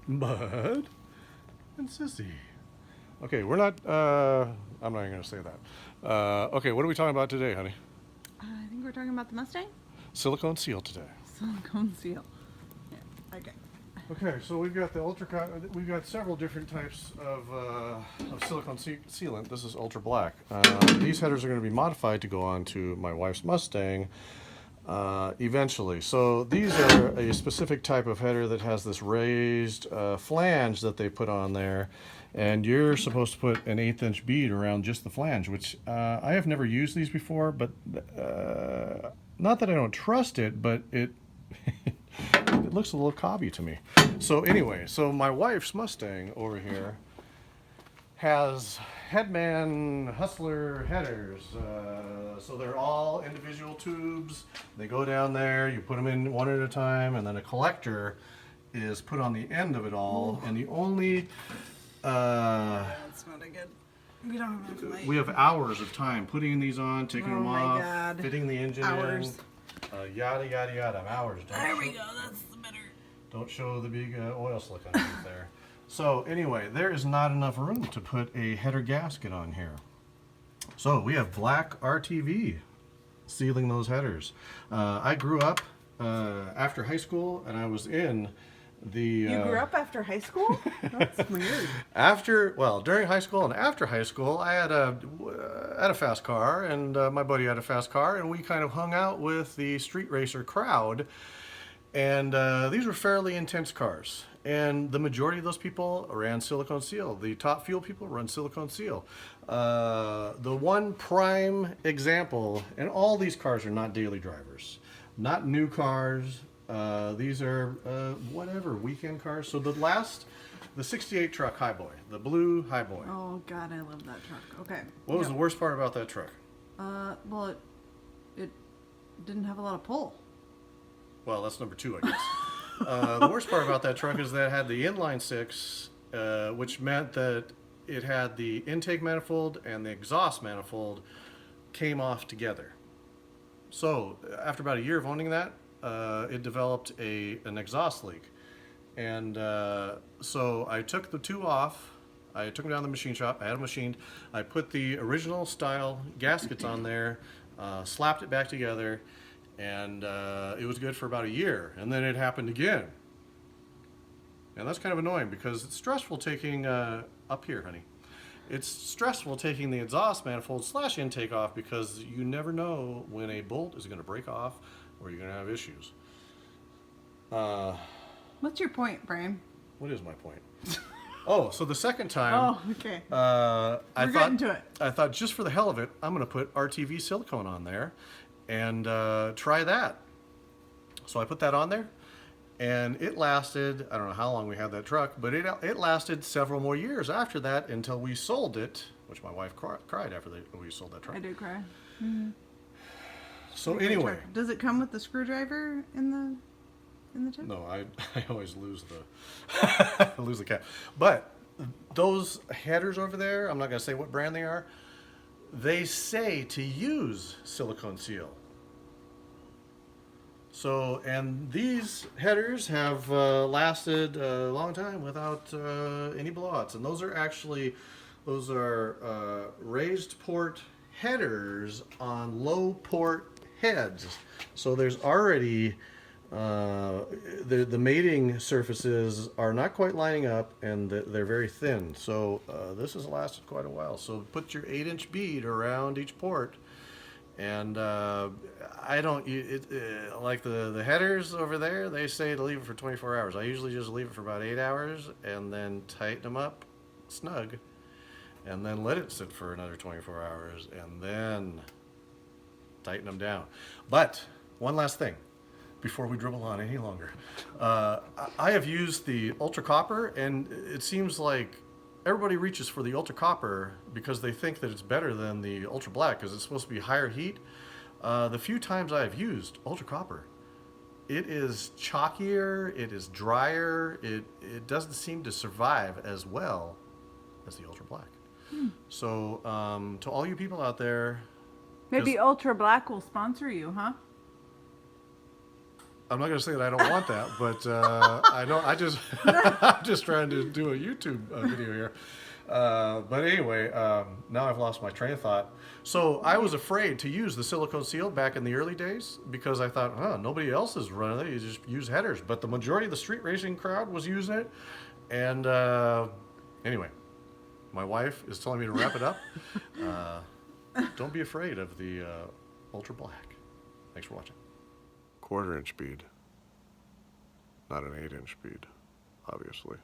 Bud and Sissy. Okay, we're not. I'm not even going to say that. Okay, what are we talking about today, honey? I think we're talking about the Mustang. Silicone seal today. Silicone seal. Yeah. Okay. Okay, so we've got the ultra. We've got several different types of silicone sealant. This is ultra black. These headers are going to be modified to go on to my wife's Mustang eventually. So these are a specific type of header that has this raised flange that they put on there, and you're supposed to put an 1/8 inch bead around just the flange, which I have never used these before, but not that I don't trust it, but it it looks a little cobby to me. So anyway, so my wife's Mustang over here has Headman Hustler headers. So they're all individual tubes. They go down there, you put them in one at a time, and then a collector is put on the end of it all. And the only That's not a good. We don't have enough light. we have hours of time putting these on, taking Oh them my off, God. fitting the engine Hours. in, yada yada yada. Hours. There we go. That's the better. Don't show the big oil slick underneath there. So anyway, there is not enough room to put a header gasket on here. So we have black RTV sealing those headers. I grew up after high school, and I was in the. You grew up after high school? That's weird. During high school and after high school, I had a fast car, and my buddy had a fast car, and we kind of hung out with the street racer crowd. And these were fairly intense cars. And the majority of those people ran silicone seal. The top fuel people run silicone seal. The one prime example, and all these cars are not daily drivers, not new cars. These are whatever, weekend cars. So the 68 truck Highboy, the blue Highboy. Oh God, I love that truck. Okay. What was the worst part about that truck? Well, it didn't have a lot of pull. Well, that's number 2, I guess. The worst part about that truck is that it had the inline 6, which meant that it had the intake manifold and the exhaust manifold came off together. So after about a year of owning that, it developed an exhaust leak. And so I took the 2 off. I took them down to the machine shop. I had them machined. I put the original style gaskets on there, slapped it back together, and it was good for about a year. And then it happened again. And that's kind of annoying because it's stressful taking, up here, honey. It's stressful taking the exhaust manifold / intake off because you never know when a bolt is going to break off or you're going to have issues. What's your point, Brian? What is my point? Oh, so the second time, Oh, okay. I getting to it. I thought just for the hell of it, I'm going to put RTV silicone on there and try that. So I put that on there, and it lasted, I don't know how long we had that truck, but it lasted several more years after that until we sold it, which my wife cried after we sold that truck. I did cry. So anyway, Does it come with the screwdriver in the tip? no, I always lose the lose the cap. But those headers over there, I'm not going to say what brand they are. They say to use silicone seal. So, and these headers have lasted a long time without any blowouts. And those are raised port headers on low port heads. So there's already the mating surfaces are not quite lining up, and they're very thin. So this has lasted quite a while. So put your 8 inch bead around each port. And I don't like the headers over there. They say to leave it for 24 hours. I usually just leave it for about 8 hours and then tighten them up snug, and then let it sit for another 24 hours, and then tighten them down. But one last thing before we dribble on any longer. I have used the Ultra Copper, and it seems like everybody reaches for the Ultra Copper because they think that it's better than the Ultra Black because it's supposed to be higher heat. The few times I have used Ultra Copper, it is chalkier, it is drier, it doesn't seem to survive as well as the Ultra Black. So to all you people out there, Maybe Ultra Black will sponsor you, huh? I'm not going to say that I don't want that, but I don't. I just I'm just trying to do a YouTube video here. But anyway, now I've lost my train of thought. So I was afraid to use the silicone seal back in the early days because I thought, nobody else is running it. You just use headers. But the majority of the street racing crowd was using it. And anyway, my wife is telling me to wrap it up. Don't be afraid of the Ultra Black. Thanks for watching. 1/4 inch bead, not an 8-inch bead, obviously.